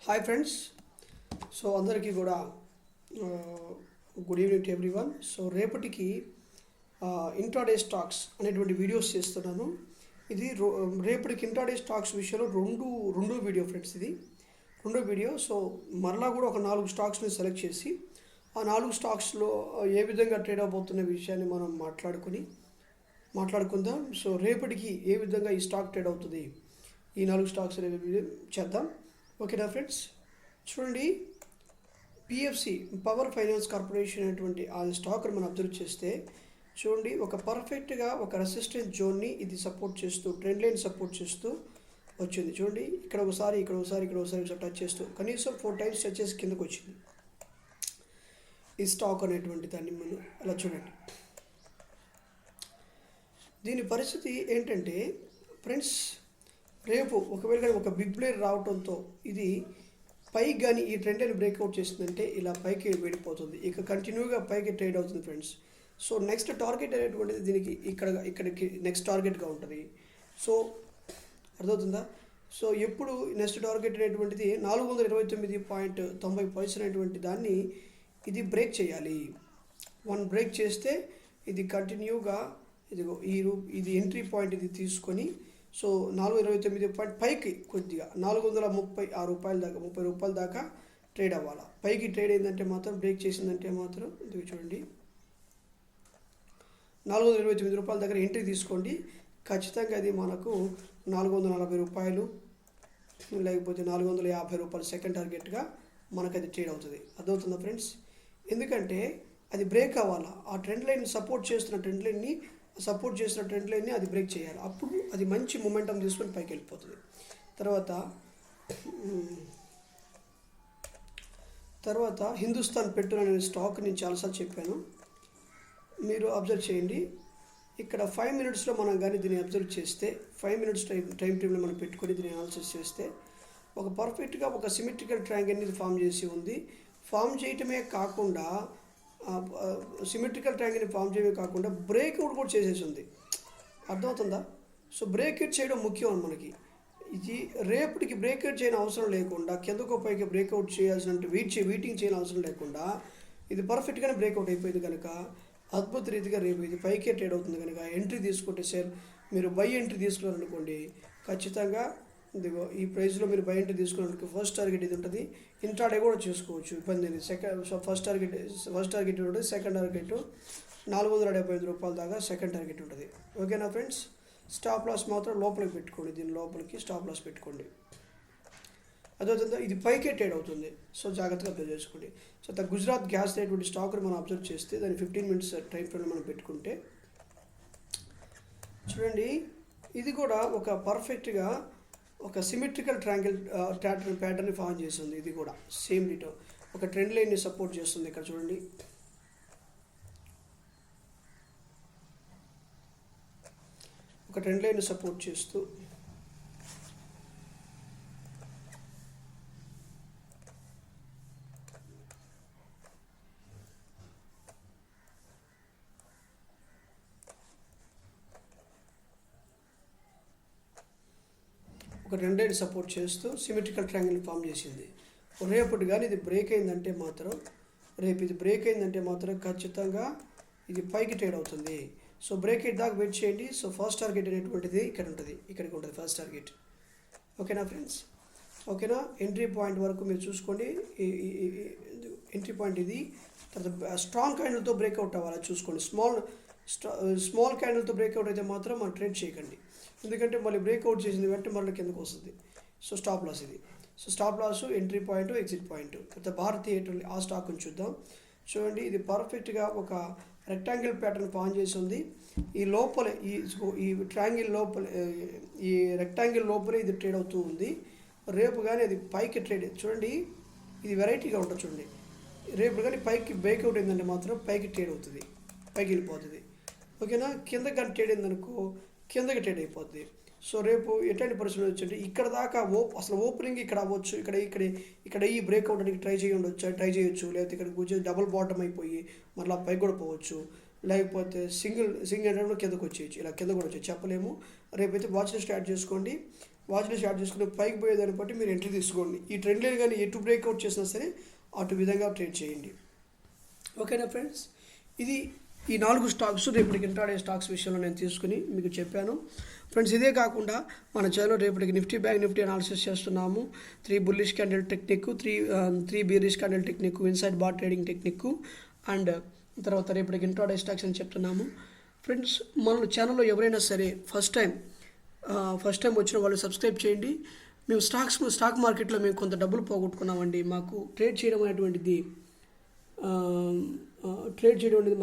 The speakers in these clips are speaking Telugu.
Hi friends. సో అందరికీ కూడా good evening to everyone. So రేపటికి ఇంట్రాడే స్టాక్స్ అనేటువంటి వీడియోస్ చేస్తున్నాను. ఇది రేపటికి ఇంట్రాడే స్టాక్స్ విషయంలో రెండో వీడియో ఫ్రెండ్స్. ఇది రెండో వీడియో. సో మరలా కూడా ఒక 4 స్టాక్స్ని సెలెక్ట్ చేసి ఆ 4 స్టాక్స్లో ఏ విధంగా ట్రేడ్ అవబోతున్న విషయాన్ని మనం మాట్లాడుకుందాం. సో రేపటికి ఏ విధంగా ఈ స్టాక్ ట్రేడ్ అవుతుంది, ఈ 4 స్టాక్స్ అనేవి చేద్దాం. ఓకేనా ఫ్రెండ్స్. చూడండి, పిఎఫ్సి పవర్ ఫైనాన్స్ కార్పొరేషన్ అనేటువంటి ఆ స్టాక్ని మనం అబ్జర్వ్ చేస్తే చూడండి, ఒక పర్ఫెక్ట్గా ఒక రెసిస్టెన్స్ జోన్ని ఇది సపోర్ట్ చేస్తూ, ట్రెండ్ లైన్ సపోర్ట్ చేస్తూ వచ్చింది. చూడండి, ఇక్కడ ఒకసారి టచ్ చేస్తూ కనీసం 4 టైమ్స్ టచ్ చేసి కిందకు వచ్చింది ఈ స్టాక్ అనేటువంటి దాన్ని మనం అలా చూడండి. దీని పరిస్థితి ఏంటంటే ఫ్రెండ్స్, రేపు ఒకవేళ కానీ ఒక బిగ్ ప్లేయర్ రావడంతో ఇది పైకి కానీ ఈ ట్రెండ్ అని బ్రేక్అవుట్ చేసిందంటే ఇలా పైకి వెళ్ళిపోతుంది, ఇక కంటిన్యూగా పైకి ట్రేడ్ అవుతుంది ఫ్రెండ్స్. సో నెక్స్ట్ టార్గెట్ అనేటువంటిది దీనికి ఇక్కడికి నెక్స్ట్ టార్గెట్గా ఉంటుంది. సో అర్థమవుతుందా. సో ఎప్పుడు నెక్స్ట్ టార్గెట్ అనేటువంటిది 429.90 పాయింట్స్ అనేటువంటి దాన్ని ఇది బ్రేక్ చేయాలి. 1 బ్రేక్ చేస్తే ఇది కంటిన్యూగా ఇది ఎంట్రీ పాయింట్ ఇది తీసుకొని, సో 429 పాయింట్ పైకి కొద్దిగా 436 రూపాయల దాకా 30 రూపాయల దాకా ట్రేడ్ అవ్వాలి. పైకి ట్రేడ్ అయిందంటే మాత్రం, బ్రేక్ చేసిందంటే మాత్రం ఇది చూడండి 429 రూపాయల దగ్గర ఎంట్రీ తీసుకోండి. ఖచ్చితంగా అది మనకు 440 రూపాయలు లేకపోతే 450 రూపాయలు సెకండ్ టార్గెట్గా మనకు అది ట్రేడ్ అవుతుంది. అర్థమవుతుందా ఫ్రెండ్స్. ఎందుకంటే అది బ్రేక్ అవ్వాలా, ఆ ట్రెండ్ లైన్ సపోర్ట్ చేసిన ట్రెండ్ లైన్ని అది బ్రేక్ చేయాలి. అప్పుడు అది మంచి మొమెంటం తీసుకొని పైకి వెళ్ళిపోతుంది. తర్వాత హిందుస్థాన్ పెట్రోల్ అనే స్టాక్ నేను చాలాసార్లు చెప్పాను, మీరు అబ్జర్వ్ చేయండి. ఇక్కడ 5 మినిట్స్లో మనం కానీ దీన్ని అబ్జర్వ్ చేస్తే, 5 మినిట్స్ టైం టేబుల్ మనం పెట్టుకొని దీన్ని అనాలిసిస్ చేస్తే ఒక పర్ఫెక్ట్గా ఒక సిమెట్రికల్ ట్రయాంగిల్ అనేది ఫామ్ చేసి ఉంది. ఫామ్ చేయటమే కాకుండా సిమెట్రికల్ ట్రయాంగిల్ని ఫామ్ చేయడమే కాకుండా బ్రేక్అవుట్ కూడా చేసేసి ఉంది. అర్థమవుతుందా. సో బ్రేక్అవుట్ చేయడం ముఖ్యం మనకి. ఇది రేపటికి బ్రేక్అవుట్ చేయని అవసరం లేకుండా, కిందకు పైకి బ్రేక్అవుట్ చేయాల్సిన వెయిటింగ్ చేయని అవసరం లేకుండా ఇది పర్ఫెక్ట్గానే బ్రేక్అవుట్ అయిపోయింది కనుక అద్భుత రీతిగా రేపు ఇది పైకే ట్రేడ్ అవుతుంది కనుక ఎంట్రీ తీసుకుంటే సార్, మీరు బై ఎంట్రీ తీసుకున్నారనుకోండి, ఖచ్చితంగా ఇదిగో ఈ ప్రైస్లో మీరు బై ఎంట్రీ తీసుకున్నట్టు ఫస్ట్ టార్గెట్ ఇది ఉంటుంది. ఇంట్రాడే కూడా చేసుకోవచ్చు, ఇబ్బంది లేదు. ఫస్ట్ టార్గెట్ ఉంటుంది, సెకండ్ టార్గెట్ 475 రూపాయల దాకా సెకండ్ టార్గెట్ ఉంటుంది. ఓకేనా ఫ్రెండ్స్. స్టాప్ లాస్ మాత్రం లోపలికి పెట్టుకోండి, దీని లోపలికి స్టాప్ లాస్ పెట్టుకోండి. అదేవిధంగా ఇది పైకే ట్రేడ్ అవుతుంది, సో జాగ్రత్తగా అబ్జర్వ్ చేసుకోండి. సో గుజరాత్ గ్యాస్ అనేటువంటి స్టాక్ని మనం అబ్జర్వ్ చేస్తే దాన్ని 15 మినిట్స్ టైం ఫ్రేమ్లో మనం పెట్టుకుంటే చూడండి, ఇది కూడా ఒక పర్ఫెక్ట్గా ఒక సిమెట్రికల్ ట్రయాంగిల్ ప్యాటర్న్ ఫామ్ చేస్తుంది. ఇది కూడా సేమ్ డిటో ఒక ట్రెండ్ లైన్ని సపోర్ట్ చేస్తుంది. ఇక్కడ చూడండి, ఒక ట్రెండ్ లైన్ని సపోర్ట్ చేస్తూ ఒక ట్రెండ్ లైన్ సపోర్ట్ చేస్తూ సిమెట్రికల్ ట్రయాంగిల్ ఫామ్ చేసింది. రేపటి కానీ ఇది బ్రేక్ అయిందంటే మాత్రం ఖచ్చితంగా ఇది పైకి ట్రేడ్ అవుతుంది. సో బ్రేక్ అయ్యి దాకా వెయిట్ చేయండి. సో ఫస్ట్ టార్గెట్ అనేటువంటిది ఇక్కడికి ఉంటుంది ఫస్ట్ టార్గెట్. ఓకేనా ఫ్రెండ్స్. ఓకేనా. ఎంట్రీ పాయింట్ వరకు మీరు చూసుకోండి. ఎంట్రీ పాయింట్ ఇది. తర్వాత స్ట్రాంగ్ క్యాండిల్తో బ్రేక్అవుట్ అవ్వాలి చూసుకోండి. స్మాల్ క్యాండిల్తో బ్రేక్అవుట్ అయితే మాత్రం మనం ట్రేడ్ చేయకండి, ఎందుకంటే మళ్ళీ బ్రేక్అవుట్ చేసింది వెంటనే మళ్ళీ కిందకు వస్తుంది. సో స్టాప్ లాస్ ఇది. So stop loss, entry point, exit point. తర్వాత భారతీయ ఎయిర్టెల్ ఆ స్టాక్ని చూద్దాం. చూడండి, ఇది పర్ఫెక్ట్గా ఒక రెక్టాంగిల్ ప్యాటర్న్ ఫామ్ చేసి ఉంది. ఈ లోపల ఈ ట్రయాంగిల్ లోపల, ఈ రెక్టాంగిల్ లోపలే ఇది ట్రేడ్ అవుతూ ఉంది. రేపు కానీ అది పైకి ట్రేడ్ చూడండి, ఇది వెరైటీగా ఉంటుంది చూడండి. రేపు కానీ పైకి బ్రేక్అవుట్ అయిందంటే మాత్రం పైకి ట్రేడ్ అవుతుంది, పైకి వెళ్ళిపోతుంది. ఓకేనా. కిందకి కానీ ట్రేడ్ అయిందనుకో కిందకి ట్రేడ్ అయిపోద్ది. సో రేపు ఎట్లాంటి పరిస్థితి వచ్చంటే ఇక్కడ దాకా అసలు ఓపెనింగ్ ఇక్కడ అవ్వచ్చు, ఇక్కడ ఈ బ్రేక్అవుట్ అనేది ట్రై చేయొచ్చు, లేకపోతే ఇక్కడ కూర్చొని డబుల్ బాటమ్ అయిపోయి మళ్ళీ పైకి కూడా పోవచ్చు, లేకపోతే సింగిల్ కిందకు వచ్చేయచ్చు, ఇలా కింద కూడా వచ్చేది చెప్పలేము. రేపైతే వాచ్ని స్టార్ట్ చేసుకోండి. వాచ్ లిస్ట్ యాడ్ చేసుకుని పైకి పోయేదాన్ని బట్టి మీరు ఎంట్రీ తీసుకోండి. ఈ ట్రెండ్ లైన్ కానీ ఎటు బ్రేక్అవుట్ చేసినా సరే అటు విధంగా ట్రేడ్ చేయండి. ఓకేనా ఫ్రెండ్స్, ఇది ఈ 4 స్టాక్స్ రేపటికి ఇంట్రాడే స్టాక్స్ విషయంలో నేను తీసుకుని మీకు చెప్పాను. ఫ్రెండ్స్, ఇదే కాకుండా మన ఛానల్లో రేపటికి నిఫ్టీ బ్యాంక్ నిఫ్టీ అనాలిసిస్ చేస్తున్నాము. 3 bullish candle technique, 3 బీరిష్ candle technique, inside bar trading technique and తర్వాత రేపటికి ఇంట్రాడే స్టాక్స్ అని చెప్తున్నాము. ఫ్రెండ్స్, మన ఛానల్లో ఎవరైనా సరే ఫస్ట్ టైం వచ్చిన వాళ్ళు సబ్స్క్రైబ్ చేయండి. మేము స్టాక్ మార్కెట్లో మేము కొంత డబ్బులు పోగొట్టుకున్నామండి. మాకు ట్రేడ్ చేయడం అనేటువంటిది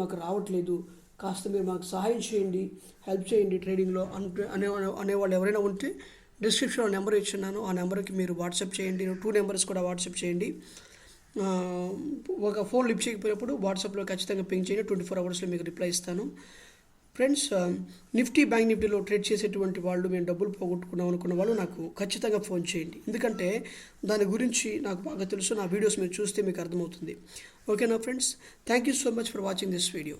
మాకు రావట్లేదు. కాస్త మీరు మాకు సహాయం చేయండి, హెల్ప్ చేయండి ట్రేడింగ్లో అనేవాళ్ళు ఎవరైనా ఉంటే డిస్క్రిప్షన్లో నెంబర్ ఇచ్చున్నాను. ఆ నెంబర్కి మీరు వాట్సాప్ చేయండి. 2 నెంబర్స్ కూడా వాట్సాప్ చేయండి. ఒక ఫోన్ లిఫ్ట్ చేయకపోయినప్పుడు వాట్సాప్లో ఖచ్చితంగా పింగ్ చేయండి. 24 అవర్స్లో మీకు రిప్లై ఇస్తాను. ఫ్రెండ్స్, నిఫ్టీ బ్యాంక్ నిఫ్టీలో ట్రేడ్ చేసేటువంటి వాళ్ళు మేము డబ్బులు పోగొట్టుకున్నాం అనుకున్న వాళ్ళు నాకు ఖచ్చితంగా ఫోన్ చేయండి. ఎందుకంటే దాని గురించి నాకు బాగా తెలుసు. నా వీడియోస్ మీరు చూస్తే మీకు అర్థమవుతుంది. ఓకేనా friends, thank you so much for watching this video.